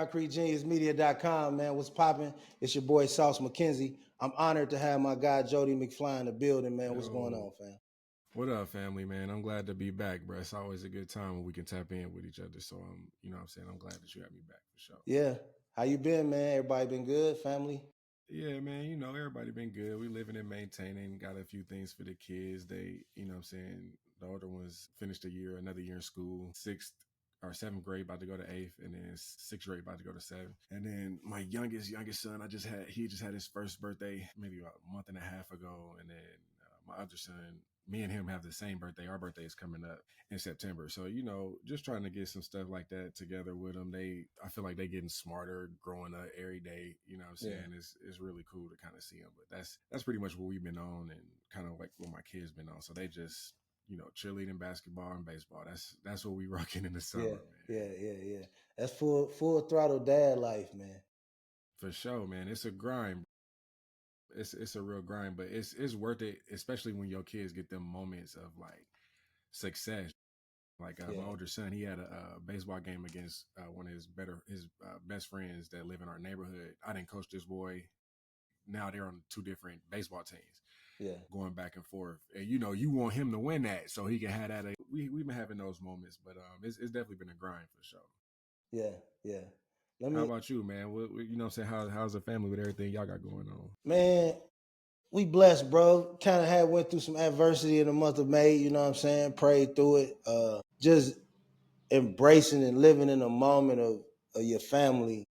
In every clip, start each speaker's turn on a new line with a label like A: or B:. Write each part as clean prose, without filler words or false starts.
A: ConcreteGeniusMedia.com, man. What's popping? It's your boy Sauce McKenzie. I'm honored to have my guy Jody McFly in the building, man. What's going on, fam?
B: What up, family, man? I'm glad to be back, bro. It's always a good time when we can tap in with each other. So, you know what I'm saying? I'm glad that you have me back for sure.
A: Yeah. How you been, man? Everybody been good? Family?
B: Yeah, man, you know, everybody been good. We living and maintaining, got a few things for the kids. They, you know what I'm saying, the older ones finished another year in school, sixth or seventh grade about to go to eighth, and then sixth grade about to go to seventh. And then my youngest son, he just had his first birthday maybe about a month and a half ago. And then my other son, me and him have the same birthday. Our birthday is coming up in September. So, you know, just trying to get some stuff like that together with them. I feel like they getting smarter, growing up every day. You know what I'm saying? Yeah. It's really cool to kind of see them. But that's pretty much what we've been on and kind of like what my kids been on. So they just, you know, cheerleading, basketball, and baseball. That's what we rocking in the summer,
A: man. Yeah. That's full throttle dad life, man.
B: For sure, man. It's a grind. It's a real grind, but it's worth it, especially when your kids get them moments of like success. Like my older son, he had a baseball game against one of his best friends that live in our neighborhood. I didn't coach this boy. Now they're on two different baseball teams. Yeah, going back and forth, and you know you want him to win that so he can have that. We've been having those moments, but it's definitely been a grind for sure.
A: Yeah.
B: How about you, man? What, you know what I'm saying? How's the family with everything y'all got going on?
A: Man, we blessed, bro. Kind of went through some adversity in the month of May, you know what I'm saying? Prayed through it. Just embracing and living in a moment of your family,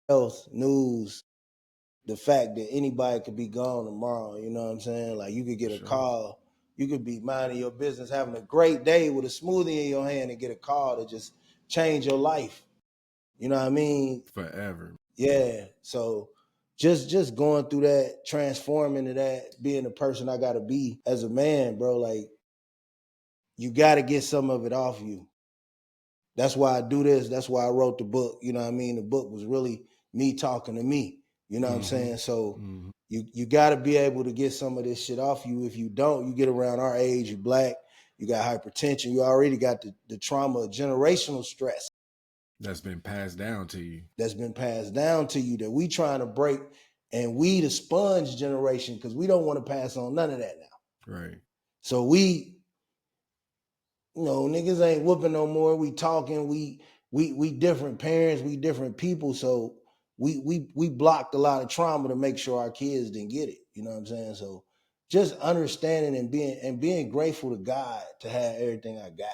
A: health, news, the fact that anybody could be gone tomorrow, you know what I'm saying? Like you could get a call, you could be minding your business, having a great day with a smoothie in your hand and get a call to just change your life. You know what I mean?
B: Forever.
A: Yeah. So just going through that, transforming to that, being the person I gotta be as a man, bro, like you gotta get some of it off you. That's why I do this. That's why I wrote the book. You know what I mean? The book was really me talking to me. You know what I'm saying? So you got to be able to get some of this shit off you. If you don't, you get around our age, you're black, you got hypertension, you already got the trauma of generational stress.
B: That's been passed down to you.
A: That we trying to break. And we the sponge generation because we don't want to pass on none of that now.
B: Right.
A: So we, you know, niggas ain't whooping no more. We talking, we different parents, we different people. So we blocked a lot of trauma to make sure our kids didn't get it. You know what I'm saying? So just understanding and being grateful to God to have everything I got.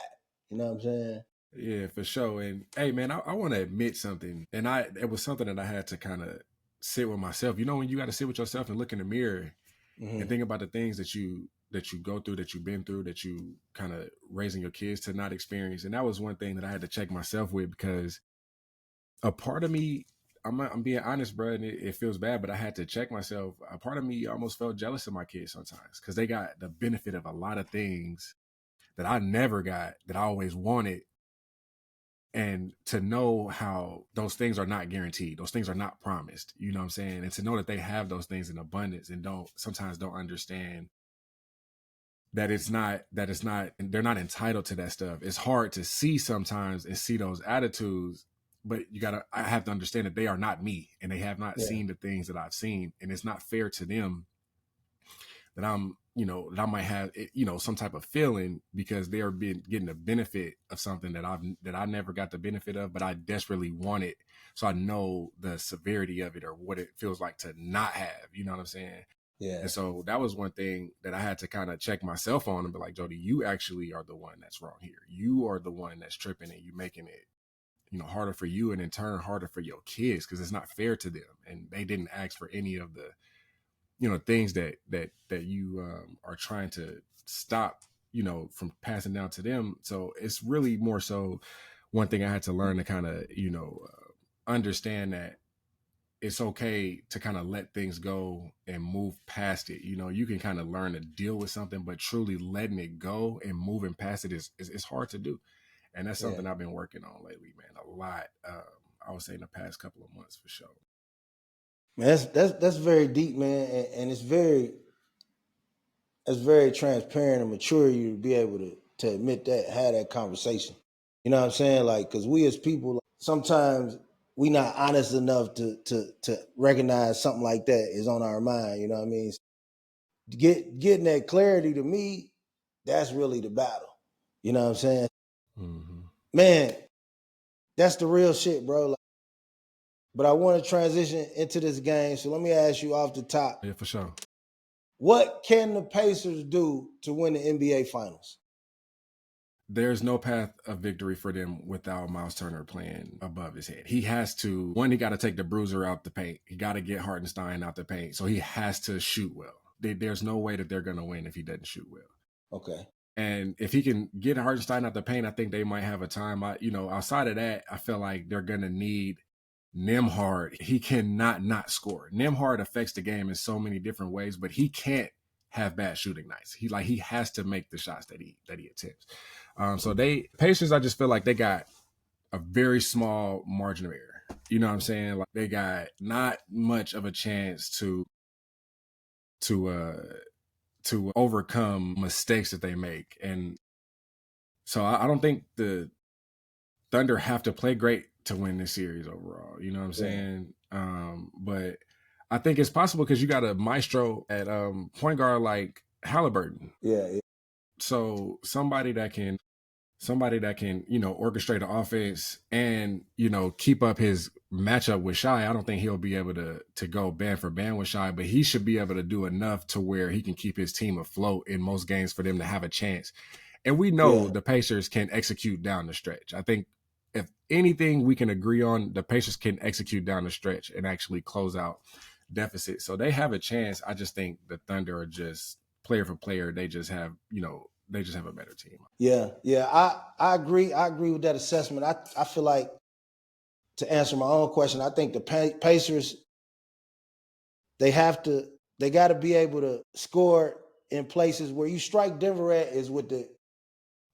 A: You know what I'm saying?
B: Yeah, for sure. And hey man, I want to admit something. And it was something that I had to kind of sit with myself. You know, when you got to sit with yourself and look in the mirror and think about the things that you go through, that you've been through, that you kind of raising your kids to not experience. And that was one thing that I had to check myself with, because a part of me, I'm being honest, bro, and it feels bad, but I had to check myself. A part of me almost felt jealous of my kids sometimes because they got the benefit of a lot of things that I never got, that I always wanted. And to know how those things are not guaranteed, those things are not promised, you know what I'm saying? And to know that they have those things in abundance and sometimes don't understand that they're not entitled to that stuff. It's hard to see sometimes and see those attitudes, but I have to understand that they are not me and they have not seen the things that I've seen. And it's not fair to them that that I might have, some type of feeling because they are getting the benefit of something that I never got the benefit of, but I desperately want it. So I know the severity of it or what it feels like to not have, you know what I'm saying? Yeah. And so that was one thing that I had to kind of check myself on and be like, Jody, you actually are the one that's wrong here. You are the one that's tripping and you making it, harder for you and in turn harder for your kids because it's not fair to them. And they didn't ask for any of the, things that you are trying to stop, from passing down to them. So it's really more so one thing I had to learn to kind of, understand that it's okay to kind of let things go and move past it. You can kind of learn to deal with something, but truly letting it go and moving past it is hard to do. And that's something I've been working on lately, man, a lot. I would say in the past couple of months for sure.
A: Man, that's very deep, man, and it's very transparent and mature of you to be able to admit that, have that conversation. You know what I'm saying? Like, because we as people, sometimes we not honest enough to recognize something like that is on our mind. You know what I mean? Getting that clarity, to me, that's really the battle. You know what I'm saying?
B: Mm-hmm.
A: Man, that's the real shit, bro. But I want to transition into this game. So let me ask you off the top.
B: Yeah, for sure.
A: What can the Pacers do to win the NBA Finals?
B: There's no path of victory for them without Miles Turner playing above his head. He has to, one, he got to take the bruiser out the paint. He got to get Hartenstein out the paint. So he has to shoot well. There's no way that they're going to win if he doesn't shoot well.
A: Okay.
B: And if he can get Hartenstein out the paint, I think they might have a time. Outside of that, I feel like they're going to need Nembhard. He cannot not score. Nembhard affects the game in so many different ways, but he can't have bad shooting nights. He has to make the shots that he attempts. So Pacers, I just feel like they got a very small margin of error. You know what I'm saying? Like they got not much of a chance to overcome mistakes that they make. And so I don't think the Thunder have to play great to win this series overall. You know what I'm saying? But I think it's possible because you got a maestro at point guard like Halliburton.
A: Yeah.
B: So somebody that can, orchestrate the offense and, keep up his matchup with Shai. I don't think he'll be able to go band for band with Shai, but he should be able to do enough to where he can keep his team afloat in most games for them to have a chance. And we know the Pacers can execute down the stretch. I think if anything we can agree on, the Pacers can execute down the stretch and actually close out deficit. So they have a chance. I just think the Thunder are just player for player. They just have, they just have a better team.
A: Yeah. I agree. I agree with that assessment. I feel like, to answer my own question, I think the Pacers, they got to be able to score in places where you strike Denver at is with the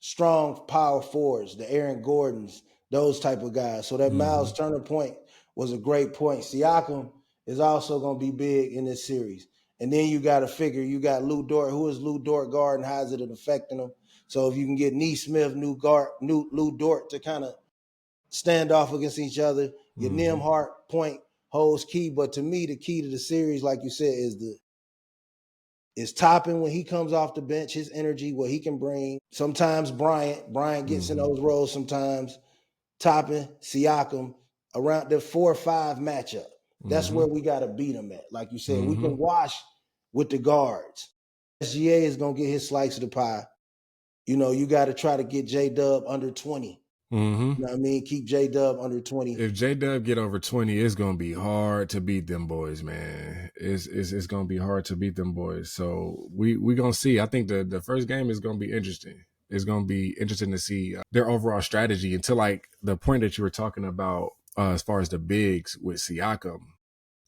A: strong power forwards, the Aaron Gordons, those type of guys. So that Miles Turner point was a great point. Siakam is also going to be big in this series. And then you got to figure, you got Lou Dort. Who is Lou Dort guard and how is it affecting him? So if you can get Neesmith, Lou Dort to kind of stand off against each other, your Nembhard point holds key. But to me, the key to the series, like you said, is Toppin when he comes off the bench, his energy, what he can bring. Sometimes Bryant gets in those roles sometimes. Toppin, Siakam, around the 4-5 matchup. That's where we got to beat them at. Like you said, we can wash with the guards. SGA is going to get his slice of the pie. You got to try to get J-Dub under 20. You know what I mean? Keep J-Dub under 20.
B: If J-Dub get over 20, it's going to be hard to beat them boys, man. It's going to be hard to beat them boys. So we going to see. I think the first game is going to be interesting. It's going to be interesting to see their overall strategy until like the point that you were talking about as far as the bigs with Siakam.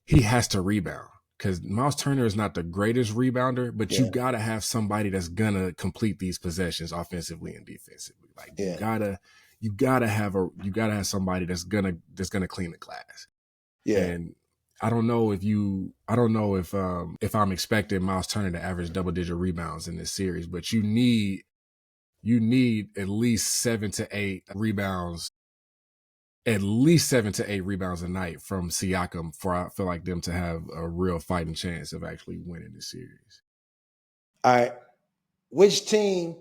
B: He has to rebound because Miles Turner is not the greatest rebounder, but you got to have somebody that's going to complete these possessions offensively and defensively. Like you gotta have somebody that's gonna clean the glass. Yeah. And I don't know if I'm expecting Miles Turner to average double-digit rebounds in this series, but you need at least 7 to 8 rebounds. At least 7 to 8 rebounds a night from Siakam for I feel like them to have a real fighting chance of actually winning this series.
A: All right. Which team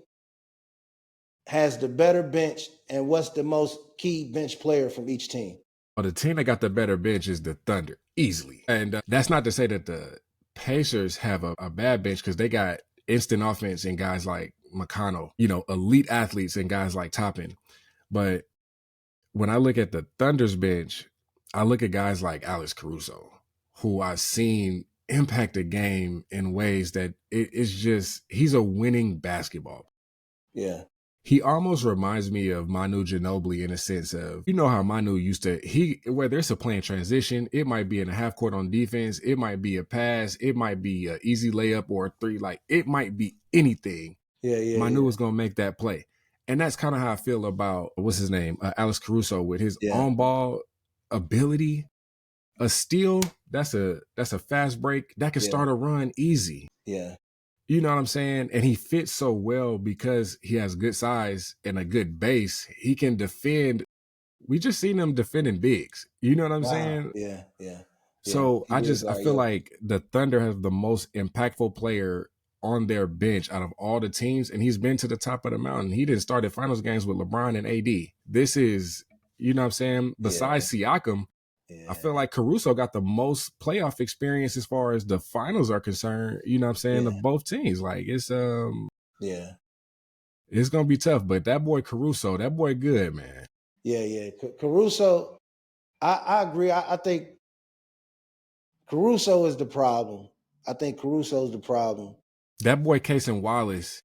A: has the better bench, and what's the most key bench player from each team?
B: Well, the team that got the better bench is the Thunder, easily. And that's not to say that the Pacers have a bad bench because they got instant offense and guys like McConnell, elite athletes and guys like Toppin. But when I look at the Thunder's bench, I look at guys like Alex Caruso, who I've seen impact the game in ways that it's just, he's a winning basketball.
A: Yeah.
B: He almost reminds me of Manu Ginobili in a sense of, how Manu used to, whether it's a playing transition, it might be in a half court on defense, it might be a pass, it might be an easy layup or a three, like it might be anything. Manu is going to make that play. And that's kind of how I feel about, what's his name? Alex Caruso with his on-ball ability. A steal, that's a fast break. That can start a run easy.
A: Yeah.
B: You know what I'm saying? And he fits so well because he has good size and a good base. He can defend we just seen them defending bigs. You know what I'm
A: Wow.
B: saying?
A: Yeah.
B: So
A: He
B: I
A: is
B: feel like the Thunder has the most impactful player on their bench out of all the teams, and he's been to the top of the mountain. He didn't start at finals games with LeBron and AD. This is, you know what I'm saying? Besides Siakam, I feel like Caruso got the most playoff experience as far as the finals are concerned, you know what I'm saying, of both teams. Like it's it's gonna be tough, but that boy Caruso, that boy good, man.
A: Yeah. Caruso, I agree. I think Caruso is the problem. I think Caruso is the problem.
B: That boy Casey Wallace,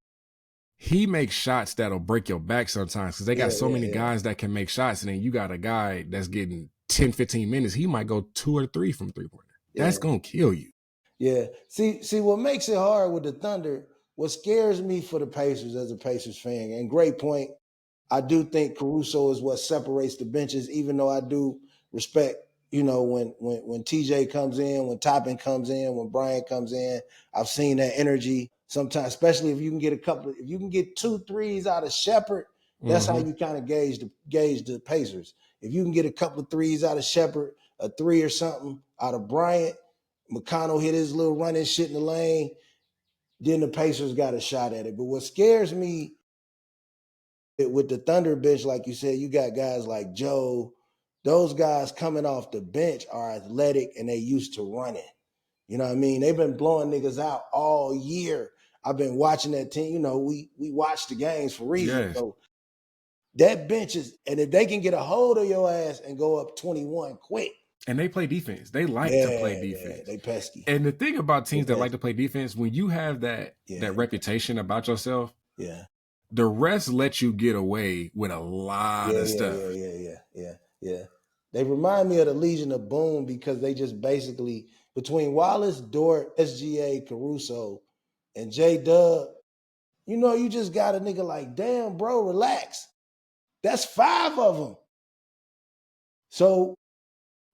B: he makes shots that'll break your back sometimes because they got so many guys that can make shots, and then you got a guy that's getting 10, 15 minutes. He might go 2 or 3 from three-pointer. That's gonna kill you.
A: Yeah. See, what makes it hard with the Thunder, what scares me for the Pacers as a Pacers fan, and great point, I do think Caruso is what separates the benches, even though I do respect, you know, when TJ comes in, when Toppin comes in, when Bryant comes in, I've seen that energy sometimes, especially if you can get if you can get 2 threes out of Shepherd, that's how you kind of gauge the Pacers. If you can get a couple of threes out of Shepherd, a 3 or something out of Bryant, McConnell hit his little running shit in the lane, then the Pacers got a shot at it. But what scares me with the Thunder bench, like you said, you got guys like Joe. Those guys coming off the bench are athletic and they used to running. You know what I mean? They've been blowing niggas out all year. I've been watching that team. You know, we watch the games for reasons.
B: Yes.
A: So that bench is, and if they can get a hold of your ass and go up 21 quick.
B: And they play defense. They like to play defense.
A: Yeah, they pesky.
B: And the thing about teams that like to play defense, when you have that reputation about yourself, the rest let you get away with a lot of stuff.
A: Yeah. They remind me of the Legion of Boom because they just basically, between Wallace, Dort, SGA, Caruso, and J-Dub, you know, you just got a nigga like, damn, bro, relax. That's 5 of them. So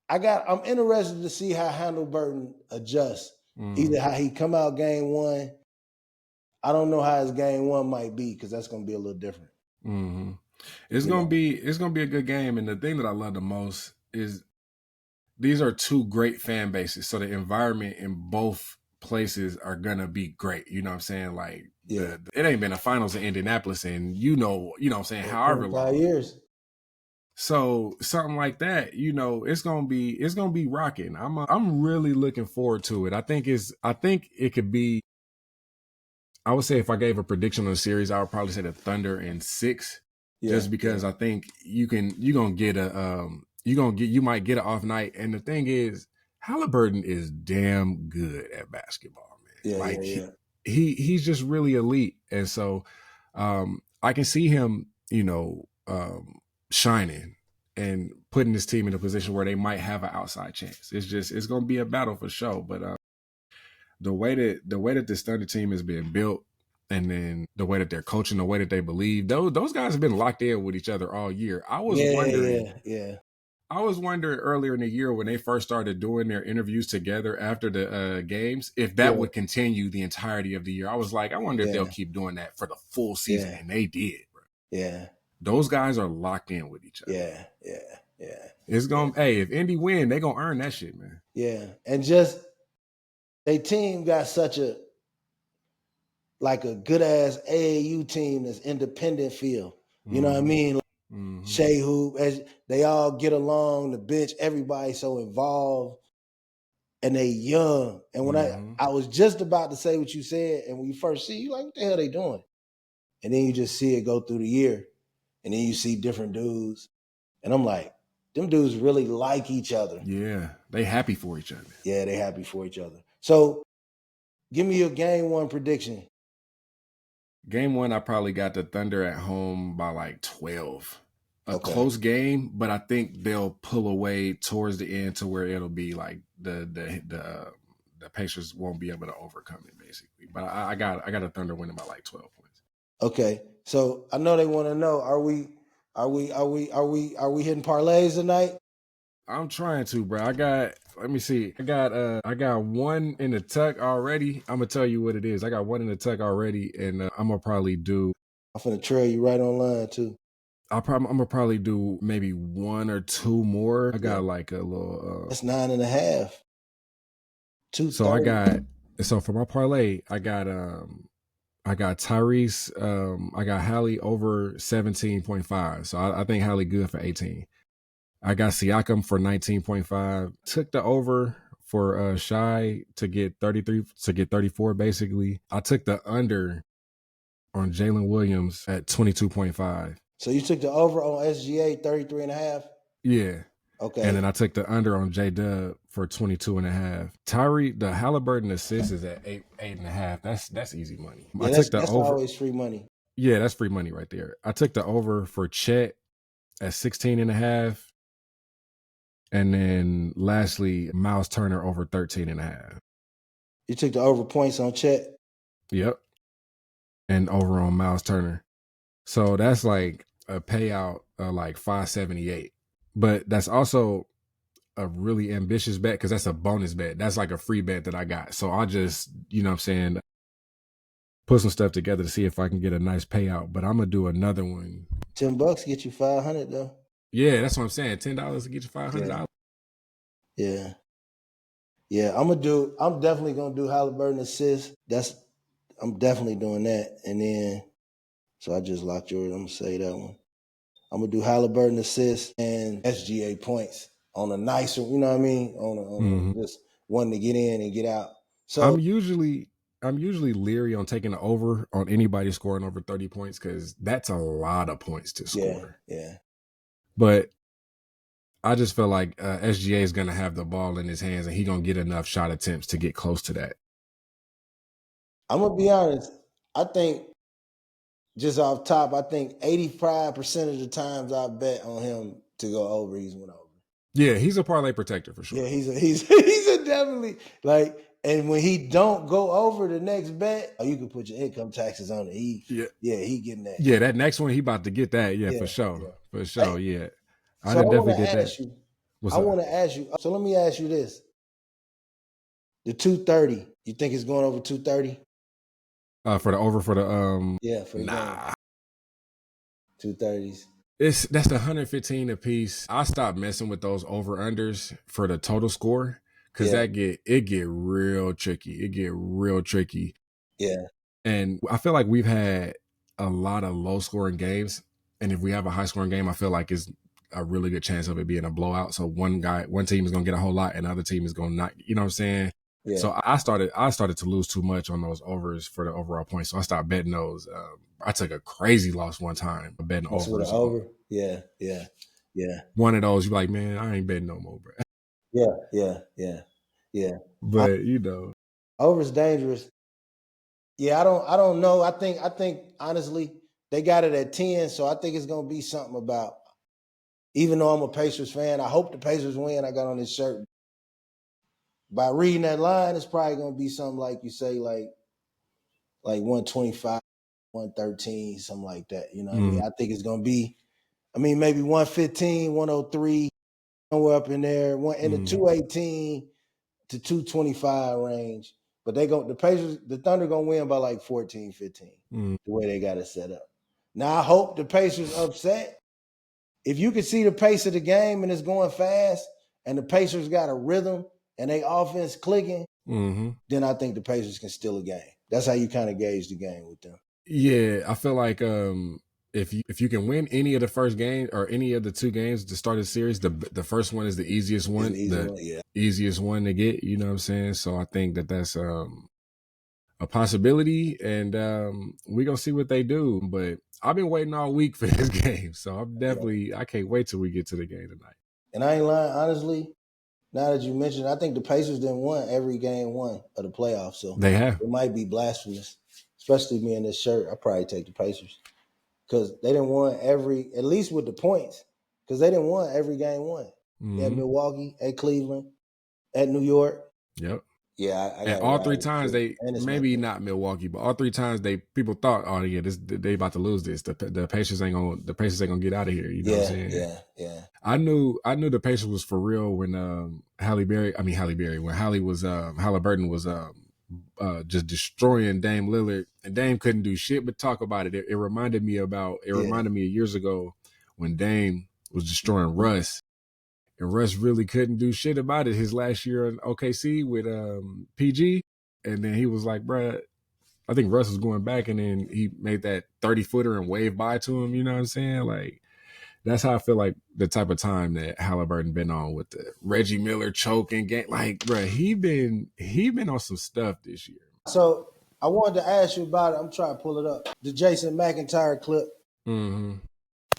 A: I'm interested to see how Handleburton adjusts. Either how he come out game 1. I don't know how his game 1 might be because that's going to be a little different.
B: It's gonna be a good game, and the thing that I love the most is these are 2 great fan bases, so the environment in both places are gonna be great. You know what I'm saying? Like it ain't been a finals in Indianapolis, and you know what I'm saying, however long. 5
A: years.
B: So something like that, you know, it's gonna be rocking. I'm really looking forward to it. I think it could be. I would say if I gave a prediction on the series, I would probably say the Thunder in 6, just because I think you might get an off night. And the thing is, Halliburton is damn good at basketball, man. He's just really elite, and so I can see him, you know, shining and putting this team in a position where they might have an outside chance. It's going to be a battle for sure, but the way that this Thunder team is being built, and then the way that they're coaching, the way that they believe, those guys have been locked in with each other all year. I was wondering earlier in the year when they first started doing their interviews together after the games, if that would continue the entirety of the year. I was like, I wonder if they'll keep doing that for the full season, and they did, bro. Those guys are locked in with each other. It's gonna if Indy win, they gonna earn that shit, man.
A: And just they team got such a good ass AAU team that's independent feel. You know what I mean? Like Shea Hoop, as they all get along, the bench, everybody so involved, and they young. And when I was just about to say what you said, and when you first see, you like, what the hell they doing? And then you just see it go through the year, and then you see different dudes, and I'm like, them dudes really like each other.
B: Yeah, they happy for each other.
A: Yeah, they happy for each other. So, give me your game 1 prediction.
B: Game 1, I probably got the Thunder at home by like 12. A close game, but I think they'll pull away towards the end to where it'll be like the Pacers won't be able to overcome it, basically. But I got a Thunder winning by like 12 points.
A: Okay, so I know they want to know: Are we hitting parlays tonight?
B: I'm trying to, bro. Let me see. I got one in the tuck already. I'm gonna tell you what it is. I got one in the tuck already, and I'm gonna probably do.
A: I'm finna trail you right online too.
B: I'm gonna probably do maybe 1 or 2 more. I got
A: Yeah.
B: like a little.
A: That's 9.5.
B: So I
A: 230.
B: got for my parlay, I got Tyrese. I got Hallie over 17.5. So I think Hallie good for 18. I got Siakam for 19.5. Took the over for Shy to get 33 to get 34 basically. I took the under on Jalen Williams at 22.5.
A: So you took the over on SGA 33.5?
B: Yeah.
A: Okay.
B: And then I took the under on J-Dub for 22.5. Tyree, the Halliburton assist is at 8.5. That's easy money.
A: Yeah,
B: I took the
A: that's
B: over.
A: always free money.
B: Yeah, that's free money right there. I took the over for Chet at 16.5. And then lastly, Miles Turner over 13.5.
A: You took the over points on Chet?
B: Yep. And over on Miles Turner. So that's like a payout of like 578. But that's also a really ambitious bet because that's a bonus bet. That's like a free bet that I got. So I'll just, you know what I'm saying, put some stuff together to see if I can get a nice payout. But I'm going to do another one.
A: $10 get you 500 though.
B: Yeah, that's what I'm saying. $10 to get you $500.
A: Yeah. Yeah, I'm definitely gonna do Halliburton assist. I'm definitely doing that. And then so I just locked yours. I'm gonna say that one. I'm gonna do Halliburton assist and SGA points on a nicer, you know what I mean? On just one to get in and get out. So
B: I'm usually leery on taking the over on anybody scoring over 30 points because that's a lot of points to score.
A: Yeah.
B: But I just feel like SGA is going to have the ball in his hands and he's going to get enough shot attempts to get close to that.
A: I'm gonna be honest. I think just off top, I think 85% of the times I bet on him to go over, he's went over.
B: Yeah, he's a parlay protector for sure.
A: Yeah, he's a definitely like. And when he don't go over the next bet, you can put your income taxes on it. He getting that.
B: Yeah, that next one he about to get that. Yeah, for sure, for sure.
A: Hey,
B: Yeah, I
A: so
B: definitely did that.
A: I want to ask you. So let me ask you this: the 230. You think it's going over 230?
B: For the over for the
A: for the
B: nah.
A: 230s.
B: That's the 115 a piece. I stopped messing with those over unders for the total score because it get real tricky. It get real tricky.
A: Yeah.
B: And I feel like we've had a lot of low scoring games. And if we have a high scoring game, I feel like it's a really good chance of it being a blowout. So one team is gonna get a whole lot and the other team is gonna not, you know what I'm saying? Yeah. So I started to lose too much on those overs for the overall points. So I stopped betting those. I took a crazy loss one time betting overs.
A: Over. Yeah.
B: One of those, you're like, man, I ain't betting no more, bro.
A: Yeah.
B: But you know,
A: over's dangerous. Yeah, I don't know. I think honestly they got it at 10, so I think it's gonna be something about. Even though I'm a Pacers fan, I hope the Pacers win. I got on this shirt. By reading that line, it's probably gonna be something like you say, like 125, 113, something like that. You know what I mean? I think it's gonna be, maybe 115, 103, somewhere up in there, in the 218 to 225 range. But the Thunder gonna win by like 14, 15, the way they got it set up. Now I hope the Pacers upset. If you can see the pace of the game and it's going fast, and the Pacers got a rhythm and they offense clicking, then I think the Pacers can steal a game. That's how you kind of gauge the game with them.
B: Yeah, I feel like if you can win any of the first game or any of the two games to start a series, the first one is the easiest one, easiest one to get. You know what I'm saying? So I think that's a possibility, and we're gonna see what they do. But I've been waiting all week for this game, so I can't wait till we get to the game tonight.
A: And I ain't lying, honestly. Now that you mentioned, I think the Pacers didn't win every game one of the playoffs, so
B: they have.
A: It might be blasphemous, especially me in this shirt. I probably take the Pacers because they didn't win at least with the points, because they didn't win every game one. At Milwaukee, at Cleveland, at New York.
B: Yep.
A: Yeah,
B: and all three times maybe not Milwaukee, but all three times people thought, oh yeah, they about to lose this. The Pacers ain't gonna get out of here. You know what I'm saying?
A: Yeah.
B: I knew the Pacers was for real when when Halliburton was just destroying Dame Lillard, and Dame couldn't do shit but talk about it. It reminded me of years ago when Dame was destroying Russ, and Russ really couldn't do shit about it his last year in OKC with PG. And then he was like, bruh, I think Russ was going back, and then he made that 30-footer and waved by to him. You know what I'm saying? Like, that's how I feel like the type of time that Halliburton been on with the Reggie Miller choking game. Like, bruh, he been on some stuff this year.
A: So I wanted to ask you about it. I'm trying to pull it up. The Jason McIntyre clip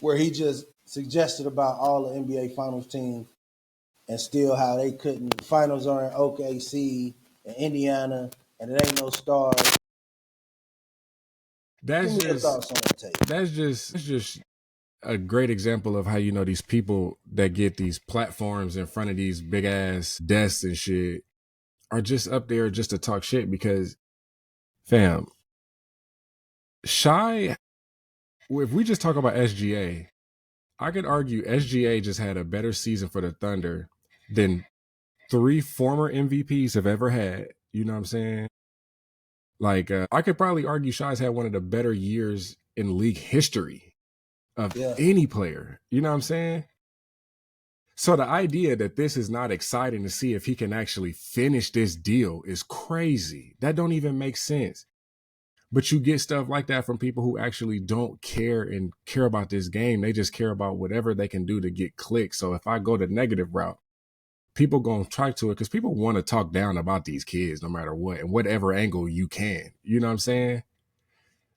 A: where he just suggested about all the NBA Finals teams and still how they couldn't. The finals are in OKC and Indiana, and it ain't no stars.
B: That's
A: Give me your thoughts on that tape.
B: That's just a great example of how, you know, these people that get these platforms in front of these big ass desks and shit are just up there just to talk shit. Because, fam, Shy, if we just talk about SGA, I could argue SGA just had a better season for the Thunder than 3 former MVPs have ever had. You know what I'm saying? Like, I could probably argue Shy's had one of the better years in league history of any player. You know what I'm saying? So the idea that this is not exciting to see if he can actually finish this deal is crazy. That don't even make sense. But you get stuff like that from people who actually don't care and care about this game. They just care about whatever they can do to get clicks. So if I go the negative route, people gonna try to it because people want to talk down about these kids no matter what, and whatever angle you can. You know what I'm saying?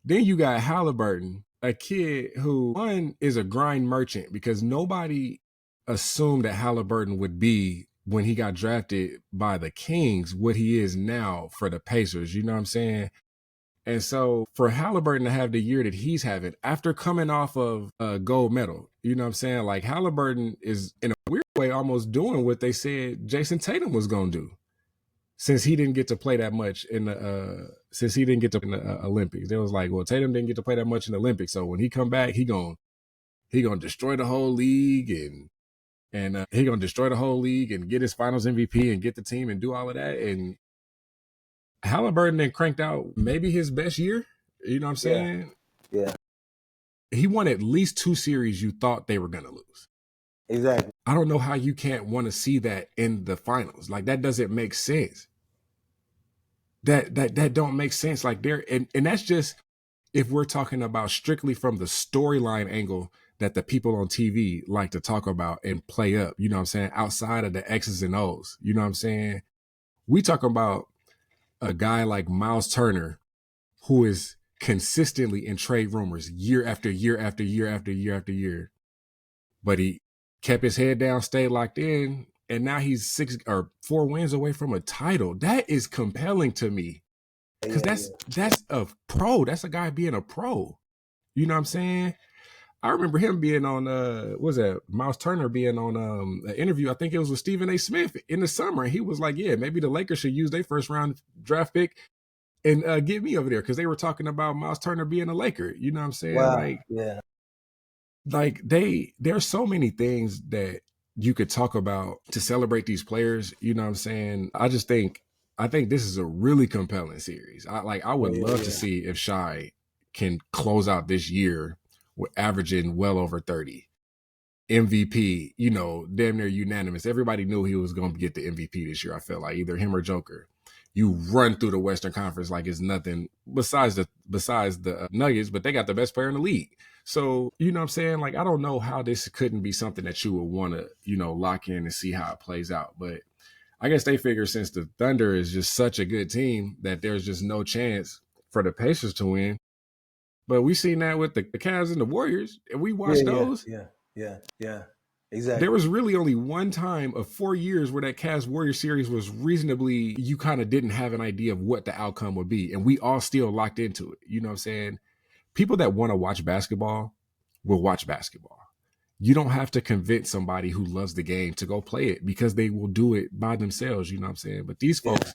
B: Then you got Halliburton, a kid who, one, is a grind merchant, because nobody assumed that Halliburton would be, when he got drafted by the Kings, what he is now for the Pacers. You know what I'm saying? And so for Halliburton to have the year that he's having after coming off of a gold medal, you know what I'm saying? Like, Halliburton is in a weird way almost doing what they said Jason Tatum was going to do, since he didn't get to play that much in the Olympics. They was like, well, Tatum didn't get to play that much in the Olympics, so when he come back, he gonna destroy the whole league and he gonna destroy the whole league and get his Finals MVP and get the team and do all of that. And Halliburton then cranked out maybe his best year. You know what I'm saying?
A: Yeah.
B: He won at least 2 series you thought they were going to lose.
A: Exactly.
B: I don't know how you can't want to see that in the finals. Like, that doesn't make sense. That don't make sense. Like, and that's just if we're talking about strictly from the storyline angle that the people on TV like to talk about and play up, you know what I'm saying? Outside of the X's and O's, you know what I'm saying? We talking about a guy like Miles Turner, who is consistently in trade rumors year after year after year after year after year. But he kept his head down, stayed locked in, and now he's 4 wins away from a title. That is compelling to me. Because that's a pro. That's a guy being a pro. You know what I'm saying? I remember him being on Miles Turner being on an interview. I think it was with Stephen A. Smith in the summer. He was like, yeah, maybe the Lakers should use their first round draft pick and get me over there, because they were talking about Miles Turner being a Laker. You know what I'm saying?
A: Wow.
B: Like there's so many things that you could talk about to celebrate these players. You know what I'm saying? I think this is a really compelling series. I would love to see if Shy can close out this year with averaging well over 30. MVP, you know, damn near unanimous. Everybody knew he was going to get the MVP this year. I felt like either him or Joker. You run through the Western Conference like it's nothing besides the Nuggets, but they got the best player in the league. So, you know what I'm saying? Like, I don't know how this couldn't be something that you would want to, you know, lock in and see how it plays out. But I guess they figure since the Thunder is just such a good team that there's just no chance for the Pacers to win. But we seen that with the Cavs and the Warriors, and we watched those.
A: Yeah. Exactly.
B: There was really only one time of 4 years where that Cavs Warriors series was reasonably, you kind of didn't have an idea of what the outcome would be. And we all still locked into it. You know what I'm saying? People that want to watch basketball will watch basketball. You don't have to convince somebody who loves the game to go play it, because they will do it by themselves. You know what I'm saying? But these folks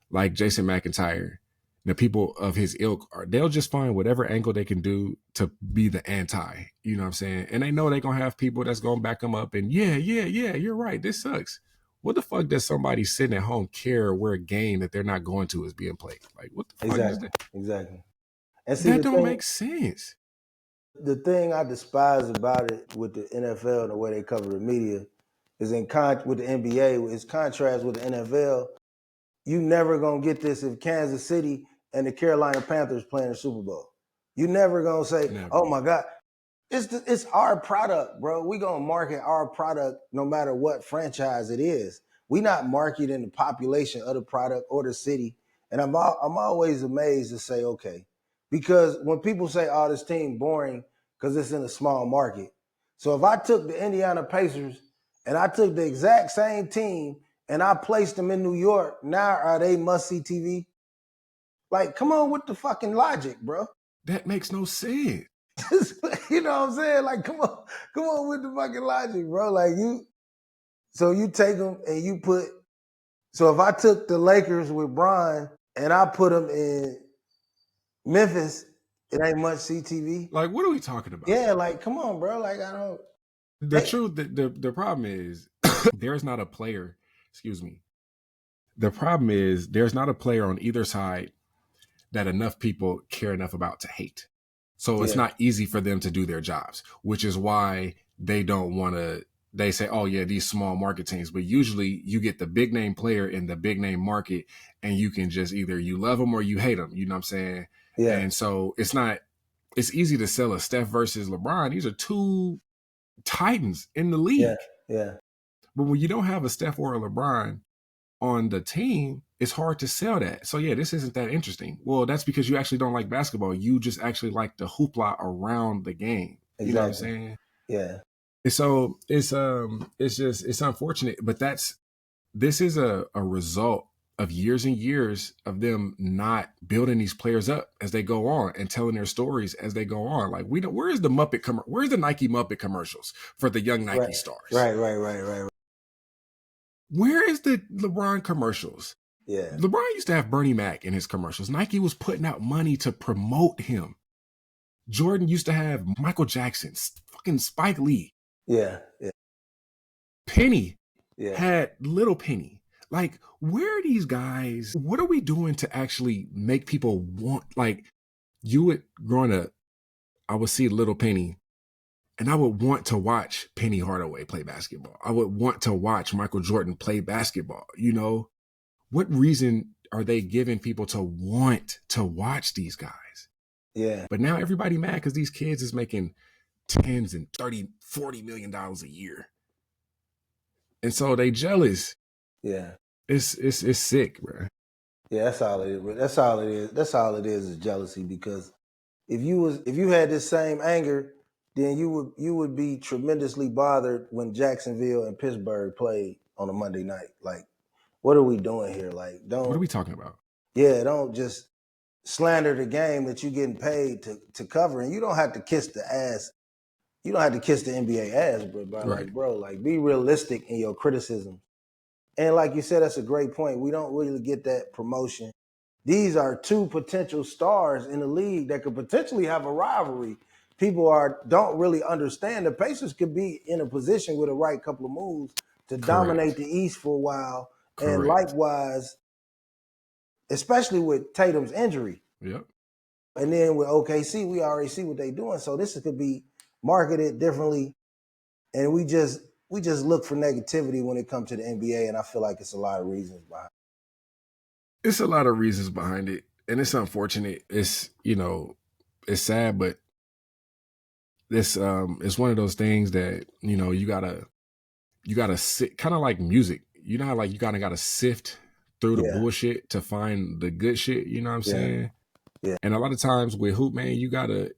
B: like Jason McIntyre, the people of his ilk, they'll just find whatever angle they can do to be the anti, you know what I'm saying? And they know they're going to have people that's going to back them up and yeah, you're right, this sucks. What the fuck does somebody sitting at home care where a game that they're not going to is being played? Like, what the fuck is that?
A: Exactly. And see,
B: that don't make sense.
A: The thing I despise about it with the NFL and the way they cover the media is with the NBA, it's contrast with the NFL. You never gonna get this if Kansas City and the Carolina Panthers playing the Super Bowl. You never gonna say,
B: Never.
A: "Oh my God, it's our product, bro. We gonna market our product no matter what franchise it is. We not marketing the population of the product or the city." And I'm always amazed to say, okay, because when people say, "Oh, this team boring," because it's in a small market. So if I took the Indiana Pacers and I took the exact same team and I placed them in New York, now are they must see TV? Like, come on with the fucking logic, bro.
B: That makes no sense.
A: You know what I'm saying? Like, come on with the fucking logic, bro. Like so you take them and you put. So if I took the Lakers with Bron and I put them in Memphis, it ain't much CTV.
B: Like, what are we talking about?
A: Yeah, like, come on, bro. Like, I don't.
B: The problem is there's not a player. Excuse me. The problem is there's not a player on either side that enough people care enough about to hate. So it's not easy for them to do their jobs, which is why they don't want to. They say, "Oh yeah, these small market teams," but usually you get the big name player in the big name market, and you can just either you love them or you hate them. You know what I'm saying?
A: Yeah.
B: And so it's not. It's easy to sell a Steph versus LeBron. These are two titans in the league.
A: Yeah. Yeah.
B: But when you don't have a Steph or a LeBron on the team, it's hard to sell that. So yeah, this isn't that interesting. Well, that's because you actually don't like basketball. You just actually like the hoopla around the game.
A: Exactly.
B: You know what I'm saying?
A: Yeah.
B: And so it's unfortunate, but this is a result of years and years of them not building these players up as they go on and telling their stories as they go on. Like where's the where's the Nike Muppet commercials for the young Nike stars?
A: Right.
B: Where is the LeBron commercials?
A: Yeah.
B: LeBron used to have Bernie Mac in his commercials. Nike was putting out money to promote him. Jordan used to have Michael Jackson, fucking Spike Lee.
A: Yeah.
B: Penny had Little Penny. Like, where are these guys? What are we doing to actually make people want, like, you would, growing up, I would see Little Penny and I would want to watch Penny Hardaway play basketball. I would want to watch Michael Jordan play basketball. You know, what reason are they giving people to want to watch these guys?
A: Yeah.
B: But now everybody mad because these kids is making $10s and $30, $40 million a year. And so they jealous.
A: Yeah.
B: It's sick, bro.
A: Yeah, that's all it is. That's all it is. That's all it is jealousy. Because if you had this same anger, then you would be tremendously bothered when Jacksonville and Pittsburgh played on a Monday night. Like, what are we doing here? Like,
B: What are we talking about?
A: Yeah, don't just slander the game that you're getting paid to cover. And you don't have to kiss the ass. You don't have to kiss the NBA ass, bro.
B: Right.
A: Like, bro, like, be realistic in your criticism. And like you said, that's a great point. We don't really get that promotion. These are two potential stars in the league that could potentially have a rivalry. People don't really understand the Pacers could be in a position with the right couple of moves to dominate the East for a while. And likewise, especially with Tatum's injury.
B: Yep.
A: And then with OKC, we already see what they're doing. So this could be marketed differently. And we just look for negativity when it comes to the NBA, and I feel like it's a lot of reasons behind it.
B: It's a lot of reasons behind it, and it's unfortunate. It's, you know, it's sad, but this it's one of those things that, you know, you gotta sit, kind of like music. You know how, like, you gotta sift through the bullshit to find the good shit. You know what I'm saying?
A: Yeah.
B: And a lot of times with hoop, man, you gotta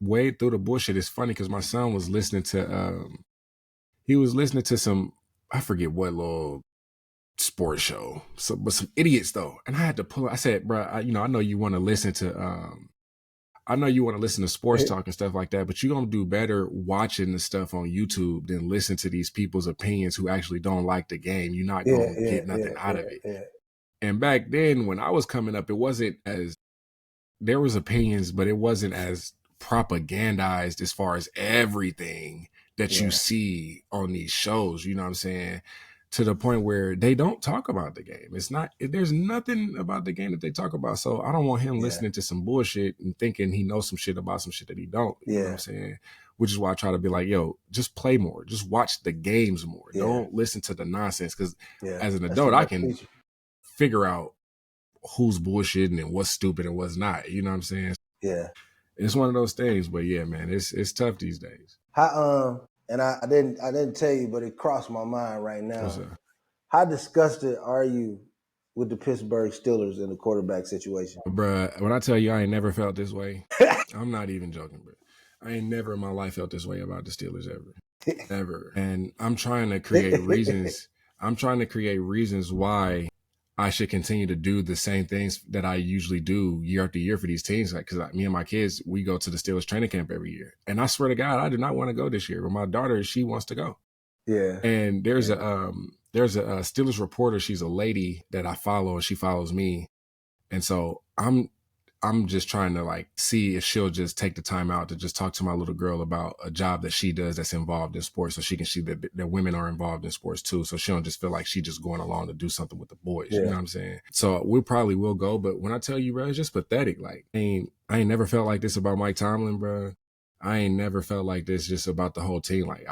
B: wade through the bullshit. It's funny because my son was listening to some, I forget what little sports show, but some idiots though. And I had to pull. I said, bro, I know you want to listen to sports talk and stuff like that, but you're gonna do better watching the stuff on YouTube than listen to these people's opinions who actually don't like the game. You're not gonna get nothing out of it.
A: Yeah.
B: And back then, when I was coming up, it wasn't as, there was opinions, but it wasn't as propagandized as far as everything that you see on these shows, you know what I'm saying? to the point where they don't talk about the game. It's not, there's nothing about the game that they talk about. So I don't want him listening to some bullshit and thinking he knows some shit about some shit that he don't. You know what I'm saying? Which is why I try to be like, yo, just play more. Just watch the games more. Don't listen to the nonsense. Because as an adult, I can figure out who's bullshitting and what's stupid and what's not. You know what I'm saying?
A: Yeah.
B: It's one of those things. But yeah, man, it's tough these days.
A: And I didn't tell you, but it crossed my mind right now.
B: What's up?
A: How disgusted are you with the Pittsburgh Steelers in the quarterback situation?
B: Bruh, when I tell you I ain't never felt this way, I'm not even joking, bro. I ain't never in my life felt this way about the Steelers ever. And I'm trying to create reasons. I'm trying to create reasons why I should continue to do the same things that I usually do year after year for these teams. Like, because me and my kids, we go to the Steelers training camp every year. And I swear to God, I do not want to go this year. But my daughter, she wants to go.
A: Yeah.
B: And there's a Steelers reporter. She's a lady that I follow, and she follows me. And so I'm just trying to like see if she'll just take the time out to just talk to my little girl about a job that she does that's involved in sports, so she can see that women are involved in sports too. So she don't just feel like she just going along to do something with the boys. You know what I'm saying? So we probably will go. But when I tell you, bro, it's just pathetic. Like, I ain't never felt like this about Mike Tomlin, bro. I ain't never felt like this just about the whole team. Like,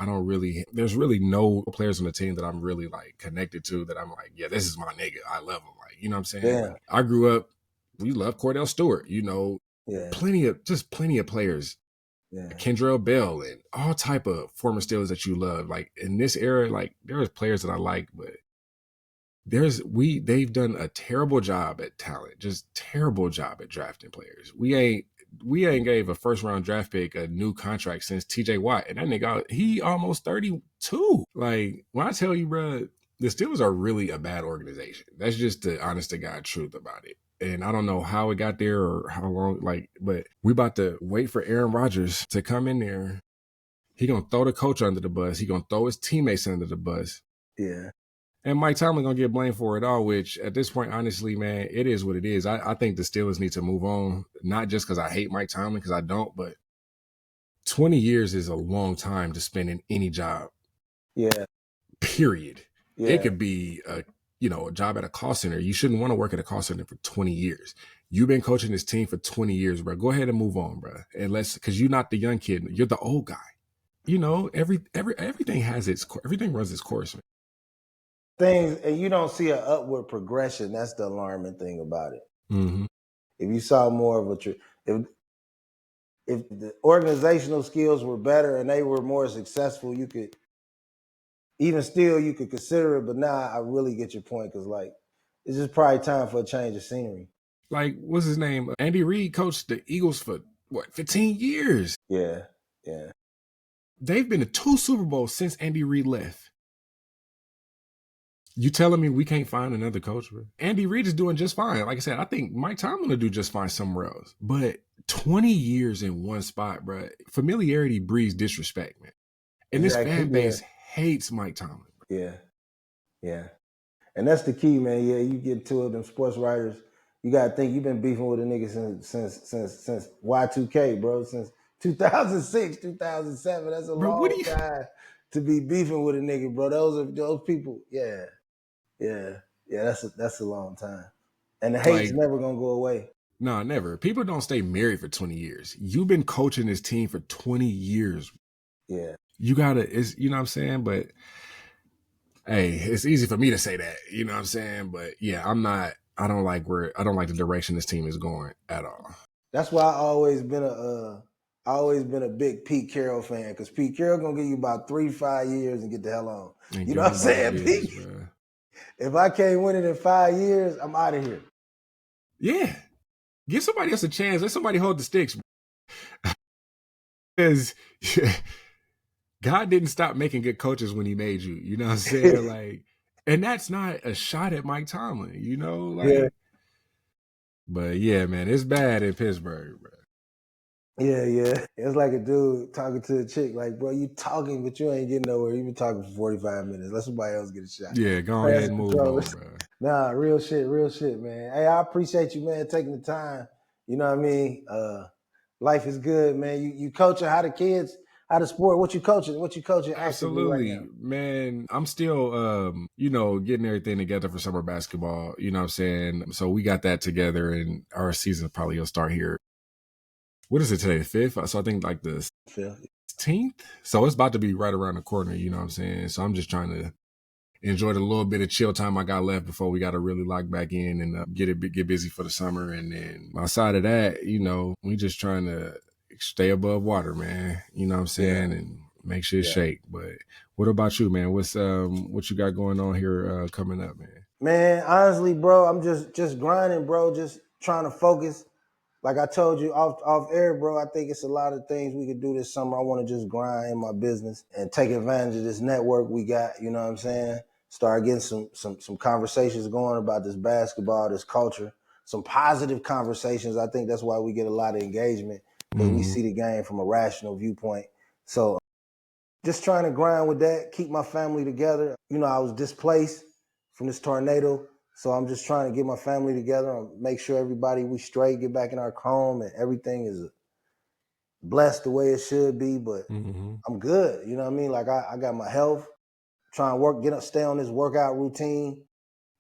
B: there's really no players on the team that I'm really like connected to that I'm like, yeah, this is my nigga. I love him. Like, you know what I'm saying?
A: Yeah.
B: Like, I grew up, we love Cordell Stewart, you know, plenty of players. Yeah. Kendrell Bell and all type of former Steelers that you love. Like in this era, like there's players that I like, but they've done a terrible job at talent, just terrible job at drafting players. We ain't gave a first round draft pick a new contract since TJ Watt. And that nigga, he almost 32. Like when I tell you, bro, the Steelers are really a bad organization. That's just the honest to God truth about it. And I don't know how it got there or how long, but we about to wait for Aaron Rodgers to come in there. He gonna throw the coach under the bus. He gonna throw his teammates under the bus.
A: Yeah.
B: And Mike Tomlin gonna get blamed for it all, which at this point, honestly, man, it is what it is. I think the Steelers need to move on, not just because I hate Mike Tomlin, because I don't, but 20 years is a long time to spend in any job.
A: Yeah.
B: Period.
A: Yeah.
B: It could be a job at a call center. You shouldn't want to work at a call center for 20 years. You've been coaching this team for 20 years, bro. Go ahead and move on, bro. Because you're not the young kid. You're the old guy. You know, everything runs its course.
A: Things, and you don't see an upward progression. That's the alarming thing about it.
B: Mm-hmm.
A: If you saw more of if the organizational skills were better and they were more successful, you could consider it. But now I really get your point, because like it's just probably time for a change of scenery.
B: Like, what's his name? Andy Reid coached the Eagles for 15 years.
A: Yeah.
B: They've been to 2 Super Bowls since Andy Reid left. You telling me we can't find another coach, bro? Andy Reid is doing just fine. Like I said, I think Mike Tomlin will do just fine somewhere else. But 20 years in one spot, bro. Familiarity breeds disrespect, man. And this fan base hates Mike Tomlin.
A: Bro. Yeah. And that's the key, man. Yeah, you get to it, them sports writers. You gotta think you've been beefing with a nigga since Y2K, bro. Since 2006, 2007. That's a long time to be beefing with a nigga, bro. Those people. Yeah. That's a long time, and the hate's never gonna go away.
B: No, never. People don't stay married for 20 years. You've been coaching this team for 20 years.
A: Yeah,
B: you know what I'm saying? But hey, it's easy for me to say that, you know what I'm saying? But yeah, I don't like the direction this team is going at all.
A: That's why I always been a big Pete Carroll fan, because Pete Carroll gonna give you about 3-5 years and get the hell on. You know what I'm saying? Pete? If I can't win it in 5 years, I'm out of here.
B: Yeah. Give somebody else a chance. Let somebody hold the sticks. Because God didn't stop making good coaches when he made you. You know what I'm saying? Like, and that's not a shot at Mike Tomlin, you know? Like, yeah. But yeah, man, it's bad in Pittsburgh, bro.
A: Yeah. It's like a dude talking to a chick, like, bro, you talking, but you ain't getting nowhere. You've been talking for 45 minutes. Let somebody else get a shot.
B: Yeah, go ahead and move on, bro.
A: Nah, real shit, man. Hey, I appreciate you, man, taking the time. You know what I mean? Life is good, man. You coaching how the Out of sport, what you coaching? What you coaching actively right
B: Absolutely,
A: now?
B: man. I'm still, getting everything together for summer basketball. You know what I'm saying? So we got that together, and our season probably will start here. What is it today? The 5th? So I think like the
A: Phil.
B: 16th. So it's about to be right around the corner. You know what I'm saying? So I'm just trying to enjoy the little bit of chill time I got left before we got to really lock back in and get busy for the summer. And then outside of that, we just trying to stay above water, man. You know what I'm saying?
A: Yeah.
B: And make shit shake. But what about you, man? What you got going on here coming up, man?
A: Man, honestly, bro, I'm just grinding, bro. Just trying to focus. Like I told you off air, bro, I think it's a lot of things we could do this summer. I want to just grind in my business and take advantage of this network we got. You know what I'm saying? Start getting some conversations going about this basketball, this culture, some positive conversations. I think that's why we get a lot of engagement because we see the game from a rational viewpoint. So just trying to grind with that, keep my family together. I was displaced from this tornado. So I'm just trying to get my family together and make sure everybody we straight, get back in our home and everything is blessed the way it should be. But I'm good. You know what I mean? Like I got my health, trying to stay on this workout routine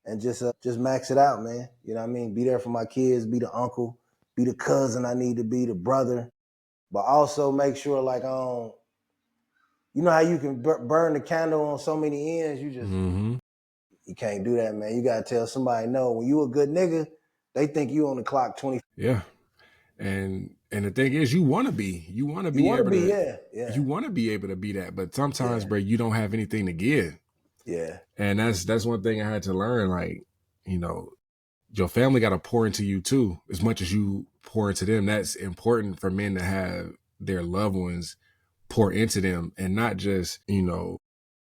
A: and just max it out, man. You know what I mean? Be there for my kids, be the uncle, be the cousin I need to be, the brother, but also make sure like you know how you can burn the candle on so many ends? You can't do that, man. You got to tell somebody no. When you a good nigga, they think you on the clock 20.
B: Yeah. And the thing is, you want to be
A: You want to be able
B: to be that. But sometimes, bro, you don't have anything to give.
A: Yeah.
B: And that's one thing I had to learn. Like, your family got to pour into you too, as much as you pour into them. That's important for men to have their loved ones pour into them and not just,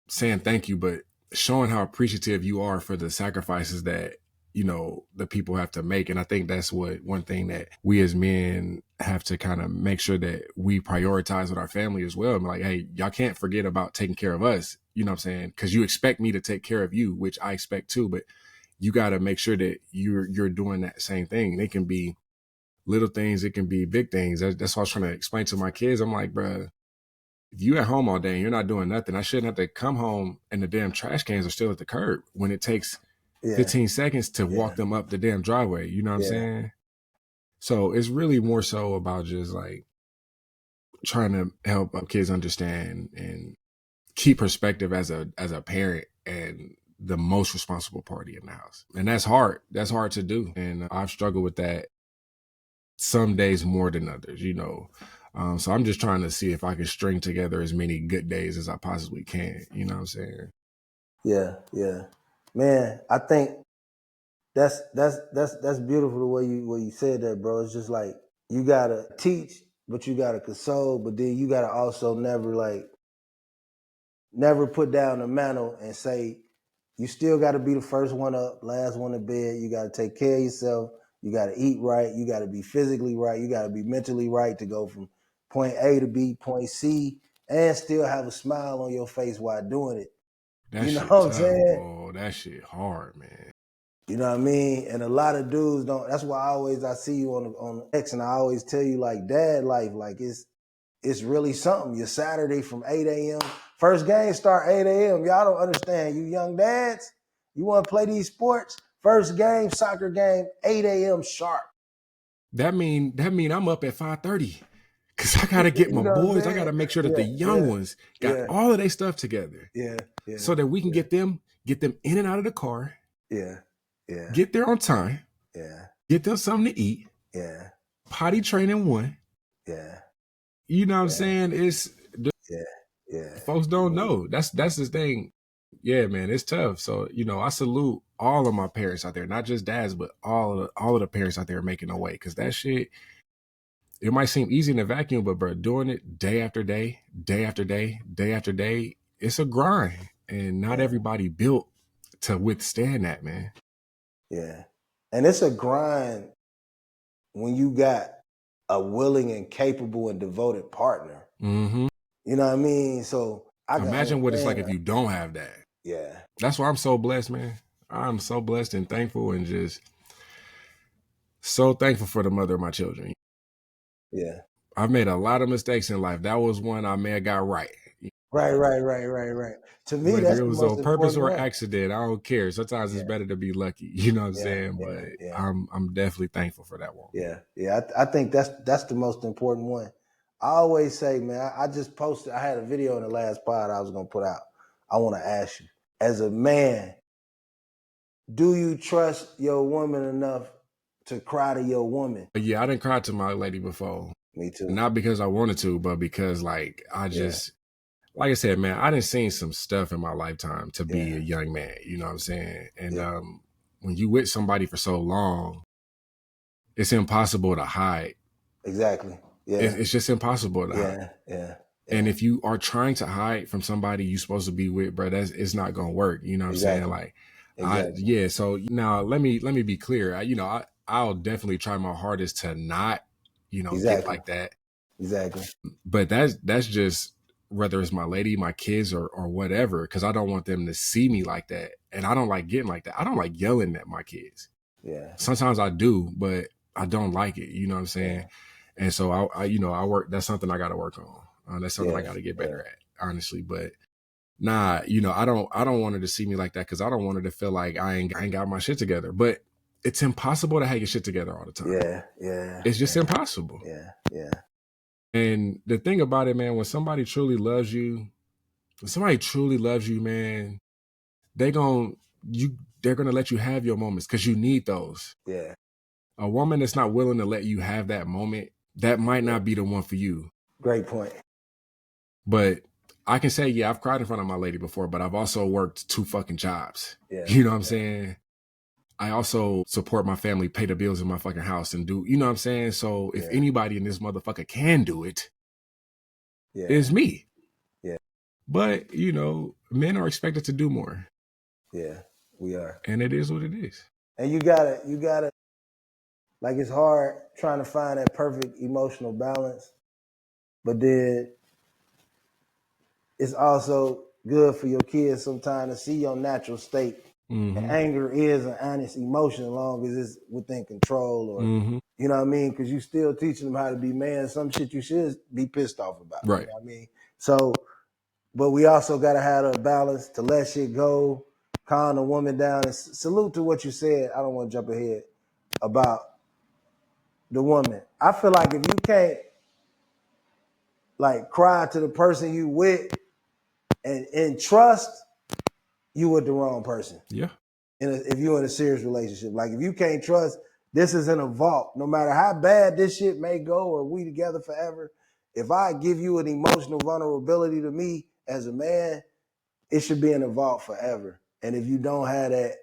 B: saying thank you, but showing how appreciative you are for the sacrifices that, the people have to make. And I think that's one thing that we as men have to kind of make sure that we prioritize with our family as well. I'm like, hey, y'all can't forget about taking care of us. You know what I'm saying? Because you expect me to take care of you, which I expect too, but you got to make sure that you're doing that same thing. It can be little things. It can be big things. That's what I was trying to explain to my kids. I'm like, bro, if you at home all day and you're not doing nothing, I shouldn't have to come home and the damn trash cans are still at the curb when it takes 15 seconds to walk them up the damn driveway. You know what I'm saying? So it's really more so about just like trying to help kids understand and keep perspective as a parent and the most responsible party in the house. And that's hard. That's hard to do. And I've struggled with that some days more than others, So I'm just trying to see if I can string together as many good days as I possibly can. You know what I'm saying?
A: Yeah, yeah. Man, I think that's beautiful the way you said that, bro. It's just like you gotta teach, but you gotta console, but then you gotta also never put down the mantle and say you still gotta be the first one up, last one to bed. You gotta take care of yourself. You gotta eat right. You gotta be physically right. You gotta be mentally right to go from point A to B, point C, and still have a smile on your face while doing it.
B: That
A: You know
B: shit
A: what I'm
B: tough,
A: saying?
B: bro. That shit hard, man.
A: You know what I mean? And a lot of dudes don't. That's why I see you on X, and I always tell you like dad life, like it's really something. Your Saturday from 8 a.m. First game start 8 a.m. Y'all don't understand. You young dads, you want to play these sports? First game, soccer game, 8 a.m. sharp.
B: That mean I'm up at 5:30 because I gotta get my boys. I gotta make sure that the young ones got all of their stuff together.
A: Yeah.
B: So that we can get them in and out of the car.
A: Yeah.
B: Get there on time.
A: Yeah.
B: Get them something to eat.
A: Yeah.
B: Potty training one.
A: Yeah.
B: You know what I'm saying? It's
A: Yeah.
B: Folks don't know. That's the thing. Yeah, man, it's tough. So, I salute all of my parents out there, not just dads, but all of the parents out there making a way. Cause that shit, it might seem easy in a vacuum, but bro, doing it day after day, day after day, day after day, it's a grind. And not everybody built to withstand that, man.
A: Yeah. And it's a grind when you got a willing and capable and devoted partner.
B: Mm-hmm.
A: You know what I mean? So I can
B: imagine what it's like if you don't have that.
A: Yeah.
B: That's why I'm so blessed, man. I'm so blessed and thankful and just so thankful for the mother of my children.
A: Yeah.
B: I've made a lot of mistakes in life. That was one I may have got right.
A: Right. To me,
B: Whether
A: that's
B: it
A: the
B: was
A: most
B: on purpose
A: important
B: or
A: one.
B: accident, I don't care. Sometimes it's
A: Yeah,
B: better to be lucky. You know what I'm
A: yeah,
B: saying?
A: yeah,
B: But
A: yeah,
B: I'm definitely thankful for that one.
A: yeah. I think that's the most important one. I always say, man, I just posted. I had a video in the last pod I was gonna put out. I want to ask you, as a man, do you trust your woman enough to cry to your woman?
B: But yeah, I didn't cry to my lady before.
A: Me too.
B: Not because I wanted to, but because like I just like I said, man, I done seen some stuff in my lifetime to be a young man. You know what I'm saying? And when you with somebody for so long, it's impossible to hide.
A: Exactly. Yeah.
B: It's just impossible to hide.
A: Yeah.
B: And if you are trying to hide from somebody you supposed to be with, bro, it's not gonna work. You know what I'm saying? Like,
A: Exactly.
B: So now let me be clear. I'll definitely try my hardest to not, get like that.
A: Exactly.
B: But that's just whether it's my lady, my kids, or whatever, because I don't want them to see me like that. And I don't like getting like that. I don't like yelling at my kids.
A: Yeah.
B: Sometimes I do, but I don't like it. You know what I'm saying?
A: Yeah.
B: And so I work. That's something I got to work on. That's something I got to get better at, honestly. But nah, I don't want her to see me like that because I don't want her to feel like I ain't got my shit together. But it's impossible to have your shit together all the time.
A: Yeah.
B: It's just impossible.
A: Yeah.
B: And the thing about it, man, when somebody truly loves you, man, they're gonna let you have your moments because you need those.
A: Yeah.
B: A woman that's not willing to let you have that moment, that might not be the one for you.
A: Great point.
B: But I can say, yeah, I've cried in front of my lady before, but I've also worked 2 fucking jobs.
A: Yeah.
B: You know what I'm saying? I also support my family, pay the bills in my fucking house and do, you know what I'm saying? So if anybody in this motherfucker can do it, it's me.
A: Yeah.
B: But, men are expected to do more.
A: Yeah, we are.
B: And it is what it is.
A: And you gotta, like, it's hard trying to find that perfect emotional balance, but then it's also good for your kids sometimes to see your natural state.
B: Mm-hmm.
A: And anger is an honest emotion as long as it's within control, or you know what I mean? Because you still teaching them how to be man. Some shit you should be pissed off about.
B: Right.
A: You know what I mean? So, but we also got to have a balance to let shit go, calm the woman down, and salute to what you said. I don't want to jump ahead about the woman. I feel like if you can't like cry to the person you with and trust, you with the wrong person.
B: Yeah.
A: If you're in a serious relationship, like if you can't trust, this is in a vault. No matter how bad this shit may go, or we together forever, if I give you an emotional vulnerability to me as a man, it should be in a vault forever. And if you don't have that,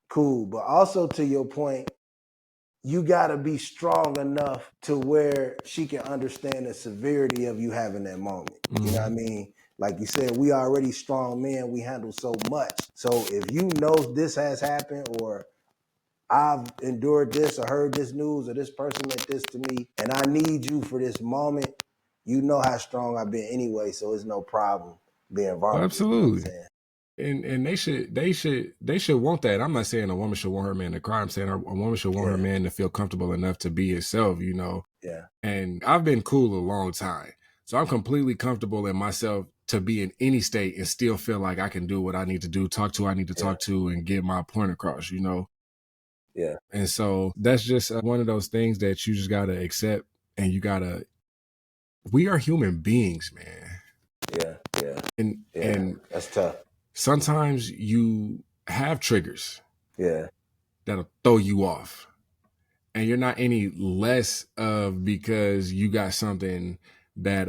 A: cool. But also to your point, you got to be strong enough to where she can understand the severity of you having that moment. You know what I mean? Like you said, we already strong men. We handle so much. So if you know this has happened, or I've endured this, or heard this news, or this person meant this to me, and I need you for this moment, you know how strong I've been anyway. So it's no problem being vulnerable.
B: Absolutely.
A: You know
B: and they should want that. I'm not saying a woman should want her man to cry. I'm saying a woman should want her man to feel comfortable enough to be himself,
A: Yeah.
B: And I've been cool a long time. So I'm completely comfortable in myself to be in any state and still feel like I can do what I need to do, talk to who I need to talk to, and get my point across,
A: Yeah.
B: And so that's just one of those things that you just got to accept, and we are human beings, man.
A: Yeah.
B: And
A: that's tough.
B: Sometimes you have triggers.
A: Yeah.
B: That'll throw you off. And you're not any less of because you got something that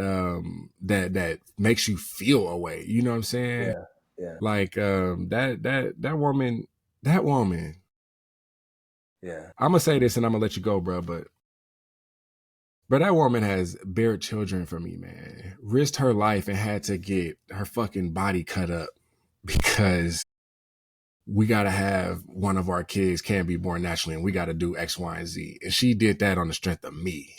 B: that makes you feel a way. You know what I'm saying?
A: Yeah.
B: Like that woman.
A: Yeah.
B: I'm gonna say this and I'm gonna let you go, bro. But that woman has bared children for me, man. Risked her life and had to get her fucking body cut up because we got to have one of our kids can't be born naturally and we got to do X, Y, and Z. And she did that on the strength of me.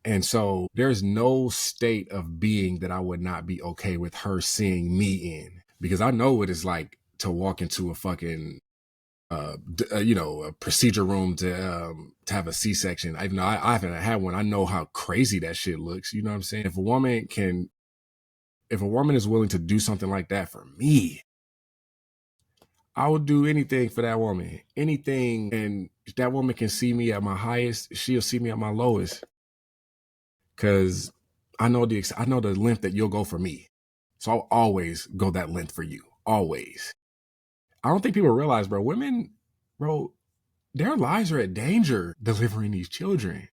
B: And so there's no state of being that I would not be okay with her seeing me in, because I know what it's like to walk into a fucking a procedure room to have a C-section. I haven't had one. I know how crazy that shit looks. You know what I'm saying? If a woman is willing to do something like that for me, I will do anything for that woman. Anything. And if that woman can see me at my highest, she'll see me at my lowest. Cause I know the length that you'll go for me. So I'll always go that length for you. Always. I don't think people realize, bro, women, bro, their lives are at danger delivering these children.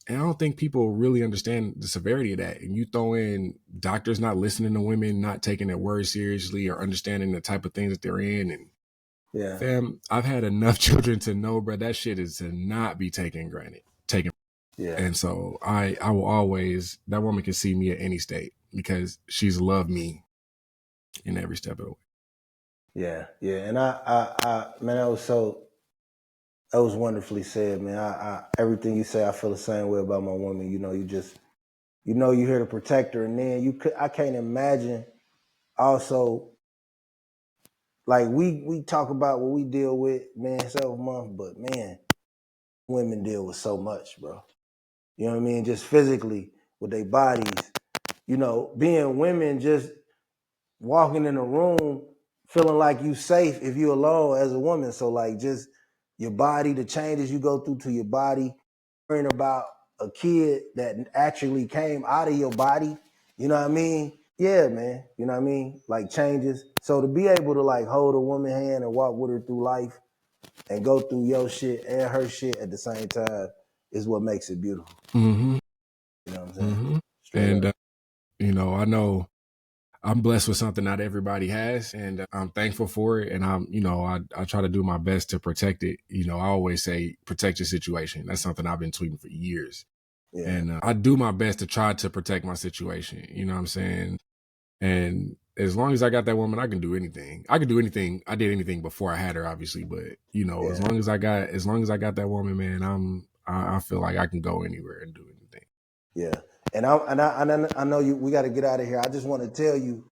B: And I don't think people really understand the severity of that. And you throw in doctors not listening to women, not taking their words seriously or understanding the type of things that they're in. And
A: yeah,
B: fam, I've had enough children to know, bro, that shit is to not be taken granted.
A: yeah.
B: And so I will always, that woman can see me at any state because she's loved me in every step of the way.
A: Yeah, yeah. And I man, that was wonderfully said, man. I everything you say, I feel the same way about my woman. You know, you're here to protect her, and then I can't imagine also, like we talk about what we deal with, man, self-month, but man, women deal with so much, bro. You know what I mean? Just physically with their bodies, you know, being women, just walking in a room feeling like you safe if you alone as a woman. So like just your body, the changes you go through to your body, worrying about a kid that actually came out of your body, you know what I mean? Yeah, man, you know what I mean? Like changes. So to be able to like hold a woman's hand and walk with her through life and go through your shit and her shit at the same time is what makes it beautiful.
B: Mm-hmm.
A: You know what I'm saying?
B: Mm-hmm.
A: Straight
B: And,
A: up.
B: I know I'm blessed with something not everybody has, and I'm thankful for it. And I try to do my best to protect it. You know, I always say, protect your situation. That's something I've been tweeting for years.
A: Yeah.
B: And I do my best to try to protect my situation. You know what I'm saying? And as long as I got that woman, I can do anything. I could do anything. I did anything before I had her, obviously, but as long as I got that woman, man, I feel like I can go anywhere and do anything.
A: Yeah. And I know we got to get out of here. I just want to tell you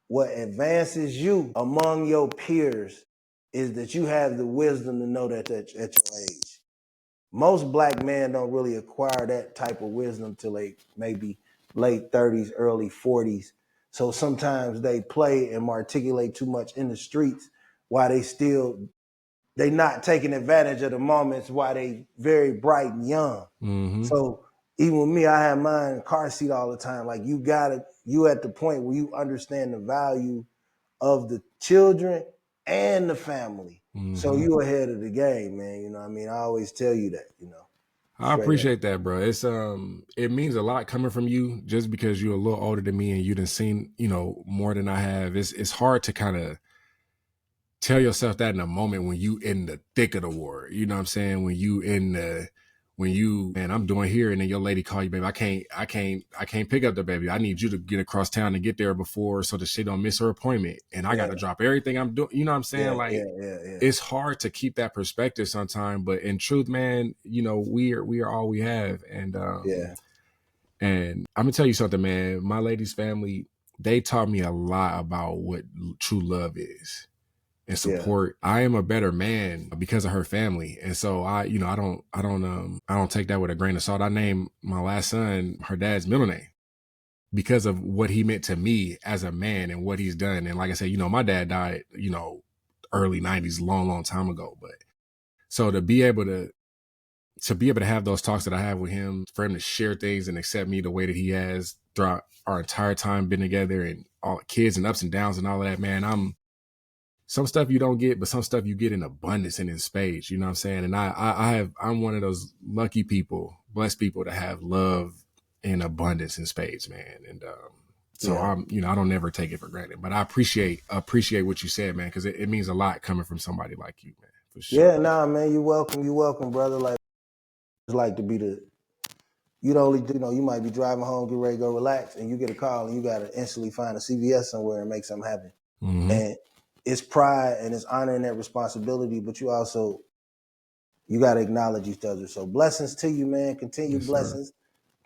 A: what advances you among your peers is that you have the wisdom to know that at your age. Most black men don't really acquire that type of wisdom till they maybe late 30s, early 40s. So sometimes they play and articulate too much in the streets while they not taking advantage of the moments while they very bright and young.
B: Mm-hmm.
A: So even with me, I have mine in car seat all the time. Like you at the point where you understand the value of the children and the family.
B: Mm-hmm.
A: So you ahead of the game, man. You know what I mean? I always tell you that,
B: I
A: straight up.
B: appreciate that, bro. It's it means a lot coming from you just because you're a little older than me and you done seen, more than I have. It's hard to kind of tell yourself that in a moment when you in the thick of the war. You know what I'm saying? Man, I'm doing here, and then your lady call you, baby. I can't pick up the baby. I need you to get across town and get there before so that she don't miss her appointment. And I gotta drop everything I'm doing. You know what I'm saying? It's hard to keep that perspective sometimes, but in truth, man, we are all we have. And and I'm gonna tell you something, man. My lady's family, they taught me a lot about what true love is and support. Yeah. I am a better man because of her family. And so I don't take that with a grain of salt. I named my last son her dad's middle name because of what he meant to me as a man and what he's done. And like I said, my dad died, early 90s, long time ago. But so to be able to have those talks that I have with him, for him to share things and accept me the way that he has throughout our entire time being together and all the kids and ups and downs and all of that, man, some stuff you don't get, but some stuff you get in abundance and in spades. You know what I'm saying? And I'm one of those lucky people, blessed people to have love in abundance in spades, man. And so I don't never take it for granted. But I appreciate what you said, man, because it means a lot coming from somebody like you, man. For sure.
A: Yeah, nah, man, you're welcome, brother. Like it's like to be you might be driving home, get ready to go relax, and you get a call and you gotta instantly find a CVS somewhere and make something happen. Mm-hmm. And it's pride and it's honoring that responsibility, but you gotta acknowledge each other. So blessings to you, man. Continue blessings. Sir.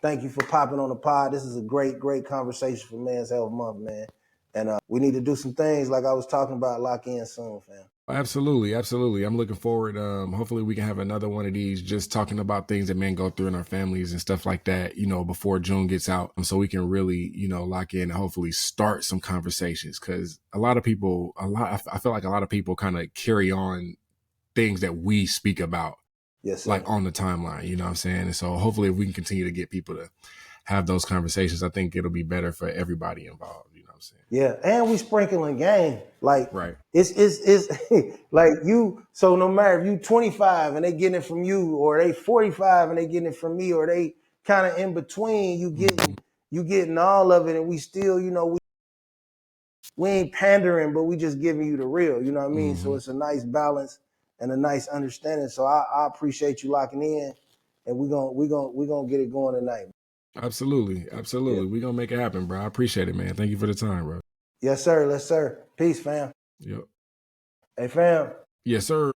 A: Thank you for popping on the pod. This is a great conversation for Men's Health Month, man. And we need to do some things like I was talking about, lock in soon, fam.
B: Absolutely, absolutely. I'm looking forward. Hopefully we can have another one of these, just talking about things that men go through in our families and stuff like that, before June gets out. So we can really, lock in and hopefully start some conversations. Cause a lot of people, I feel like a lot of people kind of carry on things that we speak about,
A: Yes, sir.
B: like on the timeline, you know what I'm saying? And so hopefully if we can continue to get people to have those conversations, I think it'll be better for everybody involved. You know what I'm saying?
A: Yeah, and we sprinkling game. Like
B: Right.
A: it's like you. So no matter if you 25 and they getting it from you, or they 45 and they getting it from me, or they kind of in between, you getting all of it, and we still, we ain't pandering, but we just giving you the real. You know what I mean? So it's a nice balance and a nice understanding. So I appreciate you locking in, and we gonna get it going tonight.
B: Absolutely.
A: Yeah.
B: We're gonna make it happen, bro. I appreciate it, man. Thank you for the time, bro.
A: Yes, sir. Yes, sir. Peace, fam.
B: Yep.
A: Hey, fam.
B: Yes, sir.